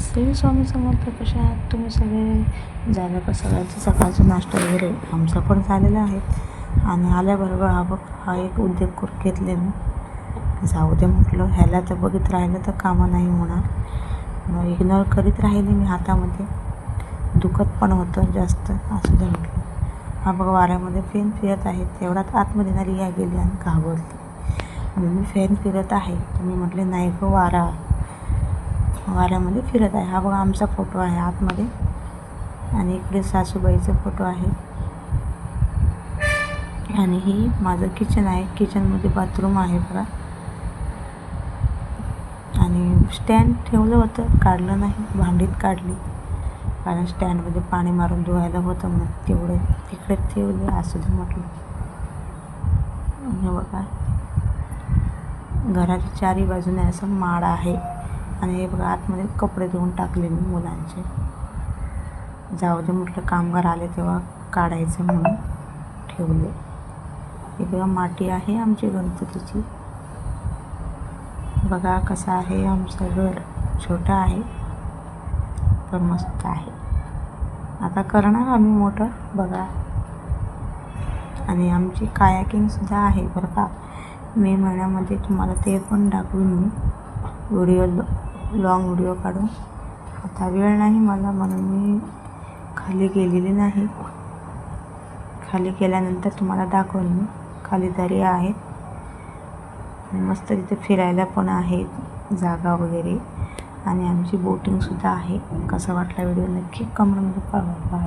श्री स्वामी समर्थ. कशा आहात तुम्ही सगळे? झालं का सगळ्यांचं सकाळचं नाश्ता वगैरे? आमचा पण झालेला आहे. आणि आल्याबरोबर हा एक उद्योग करून घेतले मी. जाऊ दे म्हटलं, ह्याला तर बघित राहिलं तर कामं नाही होणार. मग इग्नोर करीत राहिले मी. हातामध्ये दुखत पण होतं जास्त. असं दे म्हटलं. हा बघा वाऱ्यामध्ये फॅन फिरत आहे. तेवढ्यात आतमध्ये ना रिया गेली आणि घाबरली. म्हणून मी फॅन फिरत आहे. तुम्ही म्हटले नाही गं, वाऱ्यामध्ये फिरत आहे. हा बघा आमचा फोटो आहे आतमध्ये. आणि इकडे सासूबाईचा फोटो आहे. आणि ही माझं किचन आहे. किचनमध्ये बाथरूम आहे बघा. आणि स्टँड ठेवलं होतं, काढलं नाही, भांडीत काढली. कारण स्टँडमध्ये पाणी मारून धुवायला होतं म्हणून तेवढं तिकडे ठेवले. असू दे म्हटलं. हे बघा घराच्या चारी बाजूने असं माड आहे. आणि हे बघा आतमध्ये कपडे धुवून टाकले मी मुलांचे. जाऊ दे म्हटलं, कामगार आले तेव्हा काढायचं म्हणून ठेवले. हे बघा माती आहे आमची गणपतीची. बघा कसं आहे आमचं घर. छोटं आहे पण मस्त आहे. आता करणार आम्ही मोठं बघा. आणि आमची कायाकिंगसुद्धा आहे बरं का. मे महिन्यामध्ये तुम्हाला ते पण दाखवून मी लॉंग व्हिडिओ काढून. आता वेळ नाही मला म्हणून मी खाली गेलेली नाही. खाली गेल्यानंतर तुम्हाला दाखवून मी. खाली दर्या आहेत आणि मस्त तिथे फिरायला पण आहे जागा वगैरे. आणि आमची बोटिंगसुद्धा आहे. कसा वाटला व्हिडिओ नक्की कमेंटमध्ये कळवा.